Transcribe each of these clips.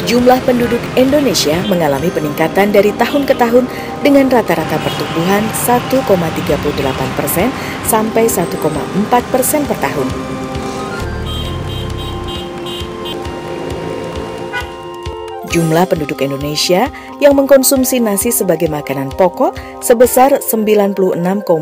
Jumlah penduduk Indonesia mengalami peningkatan dari tahun ke tahun dengan rata-rata pertumbuhan 1,38% sampai 1,4% per tahun. Jumlah penduduk Indonesia yang mengkonsumsi nasi sebagai makanan pokok sebesar 96,87%.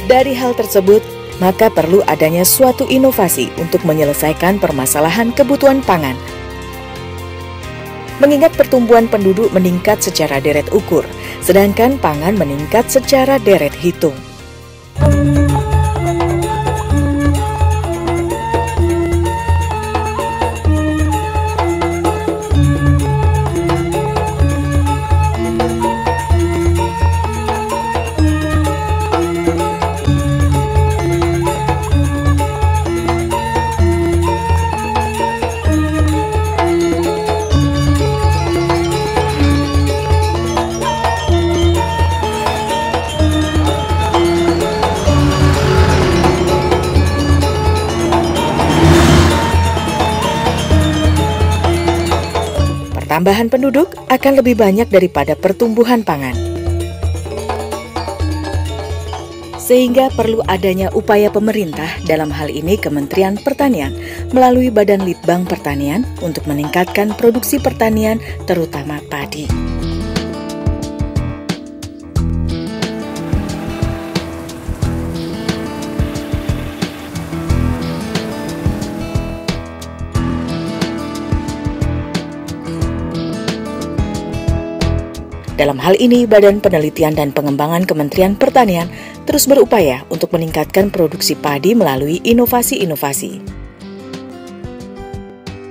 Dari hal tersebut, maka perlu adanya suatu inovasi untuk menyelesaikan permasalahan kebutuhan pangan. Mengingat pertumbuhan penduduk meningkat secara deret ukur, sedangkan pangan meningkat secara deret hitung. Tambahan penduduk akan lebih banyak daripada pertumbuhan pangan. Sehingga perlu adanya upaya pemerintah, dalam hal ini Kementerian Pertanian, melalui Badan Litbang Pertanian untuk meningkatkan produksi pertanian, terutama padi. Dalam hal ini, Badan Penelitian dan Pengembangan Kementerian Pertanian terus berupaya untuk meningkatkan produksi padi melalui inovasi-inovasi.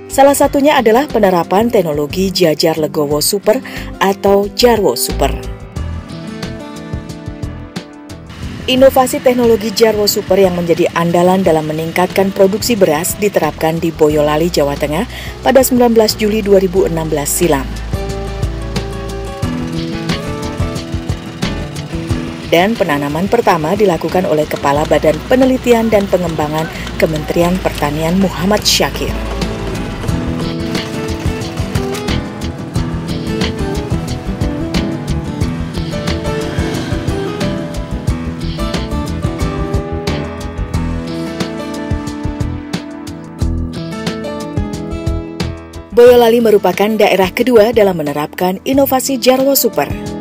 Salah satunya adalah penerapan teknologi Jajar Legowo Super atau Jarwo Super. Inovasi teknologi Jarwo Super yang menjadi andalan dalam meningkatkan produksi beras diterapkan di Boyolali, Jawa Tengah pada 19 Juli 2016 silam. Dan penanaman pertama dilakukan oleh Kepala Badan Penelitian dan Pengembangan Kementerian Pertanian Muhammad Syakir. Boyolali merupakan daerah kedua dalam menerapkan inovasi Jarwo Super.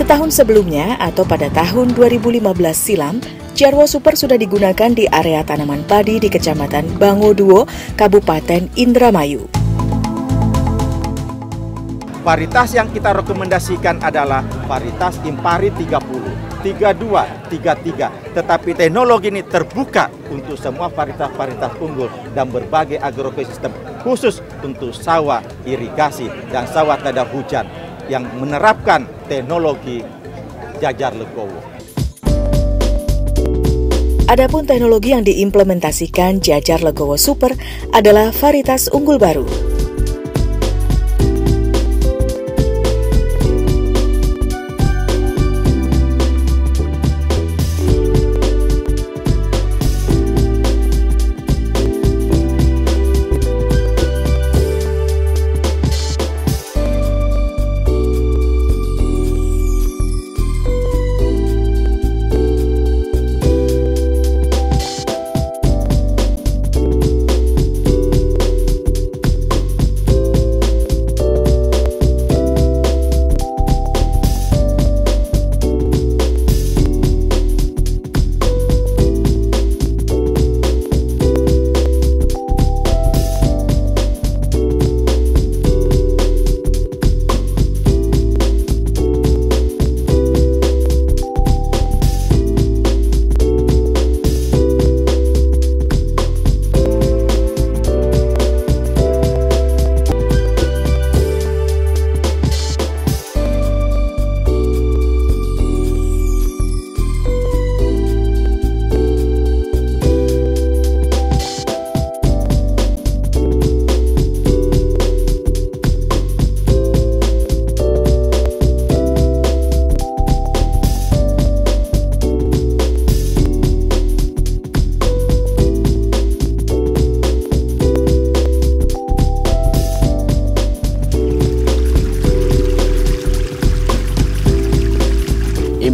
Setahun sebelumnya atau pada tahun 2015 silam, Jarwo Super sudah digunakan di area tanaman padi di Kecamatan Bangoduo, Kabupaten Indramayu. Varietas yang kita rekomendasikan adalah varietas Impari 30, 32, 33. Tetapi teknologi ini terbuka untuk semua varietas-varietas unggul dan berbagai agroekosistem, khusus untuk sawah irigasi dan sawah tada hujan yang menerapkan teknologi Jajar Legowo. Adapun teknologi yang diimplementasikan Jajar Legowo Super adalah varietas unggul baru.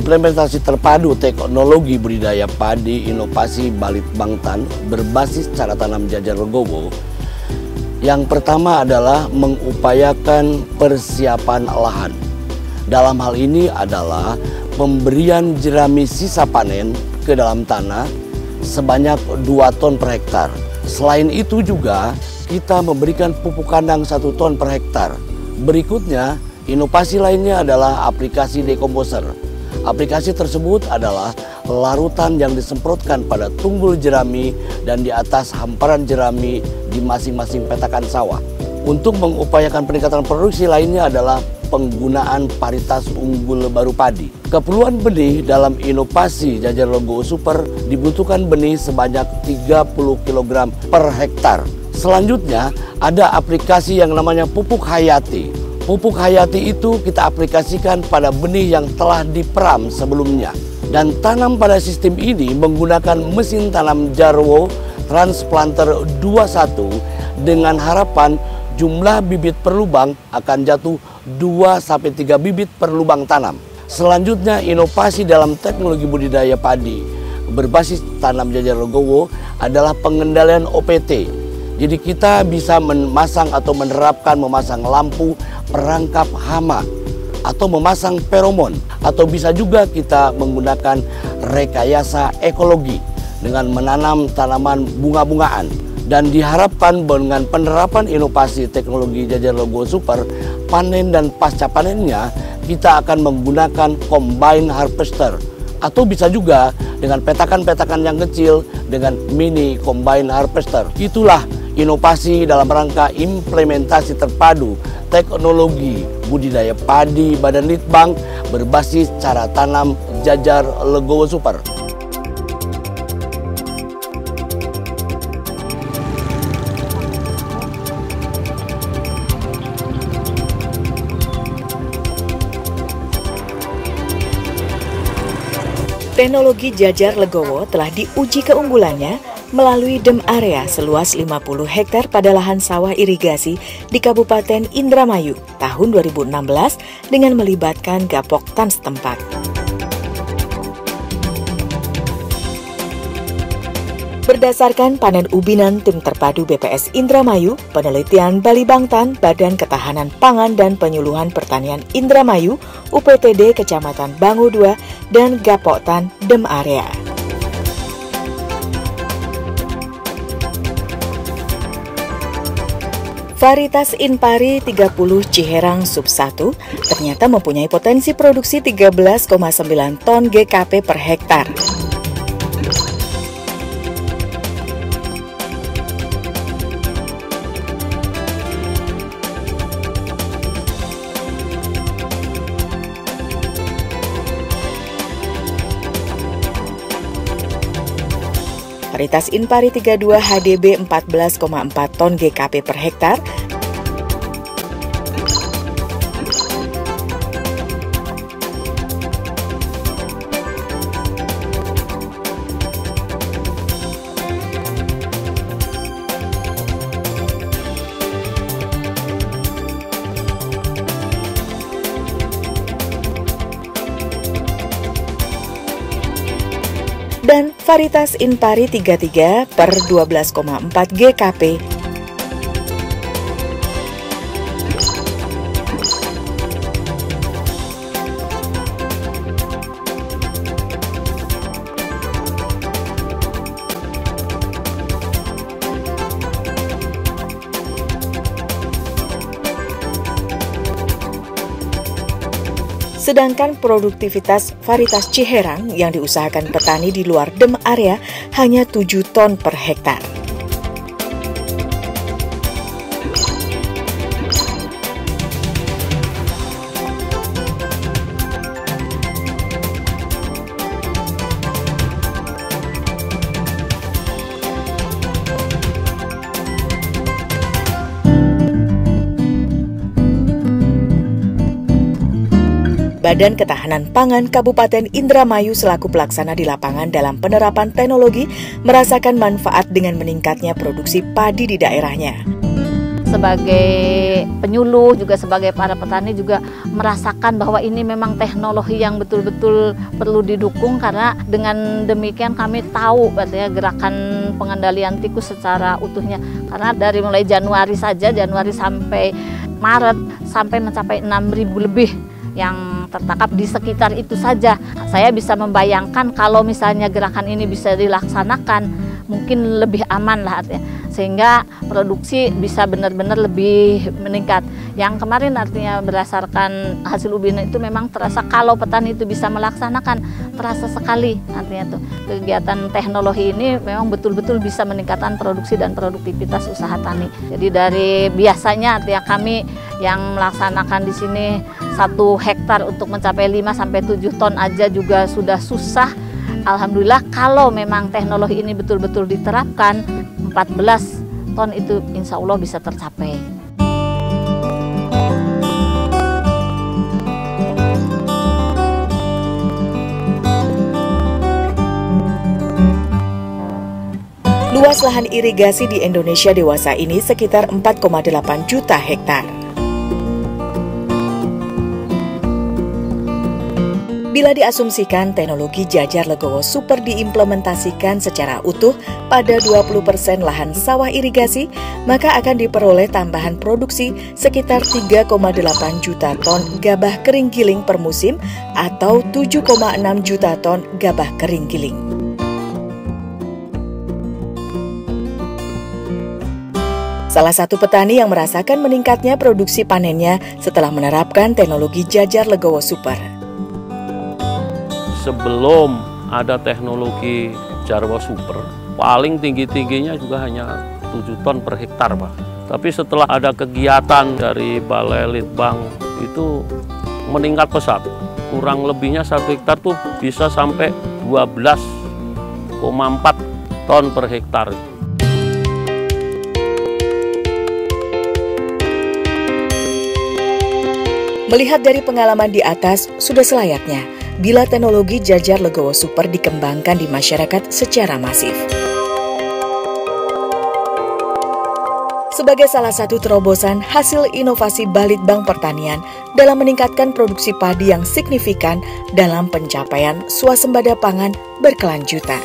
implementasi terpadu teknologi budidaya padi inovasi Balitbangtan berbasis cara tanam jajar legowo. Yang pertama adalah mengupayakan persiapan lahan. Dalam hal ini adalah pemberian jerami sisa panen ke dalam tanah sebanyak 2 ton per hektar. Selain itu juga kita memberikan pupuk kandang 1 ton per hektar. Berikutnya, inovasi lainnya adalah aplikasi dekomposer. Aplikasi tersebut adalah larutan yang disemprotkan pada tunggul jerami dan di atas hamparan jerami di masing-masing petakan sawah. Untuk mengupayakan peningkatan produksi lainnya adalah penggunaan paritas unggul baru padi. Keperluan benih dalam inovasi jajar legowo super dibutuhkan benih sebanyak 30 kg per hektar. Selanjutnya ada aplikasi yang namanya pupuk hayati. Pupuk hayati itu kita aplikasikan pada benih yang telah diperam sebelumnya. Dan tanam pada sistem ini menggunakan mesin tanam Jarwo Transplanter 21 dengan harapan jumlah bibit per lubang akan jatuh 2-3 bibit per lubang tanam. Selanjutnya inovasi dalam teknologi budidaya padi berbasis tanam jajar legowo adalah pengendalian OPT. Jadi kita bisa memasang atau memasang lampu perangkap hama atau memasang feromon, atau bisa juga kita menggunakan rekayasa ekologi dengan menanam tanaman bunga-bungaan. Dan diharapkan dengan penerapan inovasi teknologi jajar legowo super, panen dan pasca panennya kita akan menggunakan combine harvester, atau bisa juga dengan petakan-petakan yang kecil dengan mini combine harvester. Itulah inovasi dalam rangka implementasi terpadu teknologi budidaya padi Badan Litbang berbasis cara tanam jajar legowo super. Teknologi jajar legowo telah diuji keunggulannya melalui DEM area seluas 50 hektar pada lahan sawah irigasi di Kabupaten Indramayu tahun 2016 dengan melibatkan Gapoktan setempat. Berdasarkan panen ubinan tim terpadu BPS Indramayu, penelitian Balitbangtan, Badan Ketahanan Pangan dan Penyuluhan Pertanian Indramayu, UPTD Kecamatan Bangu 2, dan Gapoktan DEM area. Varietas Inpari 30 Ciherang Sub 1 ternyata mempunyai potensi produksi 13,9 ton GKP per hektar. Varietas Inpari 32 HDB 14,4 ton GKP per hektar. Dan varietas Inpari 33 per 12,4 GKP. Sedangkan produktivitas varietas Ciherang yang diusahakan petani di luar DEM area hanya 7 ton per hektar. Badan Ketahanan Pangan Kabupaten Indramayu selaku pelaksana di lapangan dalam penerapan teknologi merasakan manfaat dengan meningkatnya produksi padi di daerahnya. sebagai penyuluh, juga sebagai para petani juga merasakan bahwa ini memang teknologi yang betul-betul perlu didukung, karena dengan demikian kami tahu artinya gerakan pengendalian tikus secara utuhnya. Karena dari mulai Januari saja, Januari sampai Maret, sampai mencapai 6.000 lebih yang tertangkap di sekitar itu saja. Saya bisa membayangkan kalau misalnya gerakan ini bisa dilaksanakan, mungkin lebih aman lah artinya, sehingga produksi bisa benar-benar lebih meningkat. Yang kemarin artinya berdasarkan hasil UBIN itu memang terasa kalau petani itu bisa melaksanakan, terasa sekali artinya tuh kegiatan teknologi ini memang betul-betul bisa meningkatkan produksi dan produktivitas usaha tani. Jadi dari biasanya artinya kami yang melaksanakan di sini 1 hektar untuk mencapai 5-7 ton aja juga sudah susah. Alhamdulillah kalau memang teknologi ini betul-betul diterapkan, 14 ton itu insya Allah bisa tercapai. Luas lahan irigasi di Indonesia dewasa ini sekitar 4,8 juta hektar. Bila diasumsikan teknologi Jajar Legowo Super diimplementasikan secara utuh pada 20% lahan sawah irigasi, maka akan diperoleh tambahan produksi sekitar 3,8 juta ton gabah kering giling per musim atau 7,6 juta ton gabah kering giling. Salah satu petani yang merasakan meningkatnya produksi panennya setelah menerapkan teknologi Jajar Legowo Super. Sebelum ada teknologi Jarwo Super, paling tinggi-tingginya juga hanya 7 ton per hektar, Pak. Tapi setelah ada kegiatan dari Balai Litbang itu meningkat pesat. Kurang lebihnya 1 hektar tuh bisa sampai 12,4 ton per hektar. Melihat dari pengalaman di atas, sudah selayaknya bila teknologi Jajar Legowo Super dikembangkan di masyarakat secara masif. Sebagai salah satu terobosan hasil inovasi Balitbang Pertanian dalam meningkatkan produksi padi yang signifikan dalam pencapaian swasembada pangan berkelanjutan.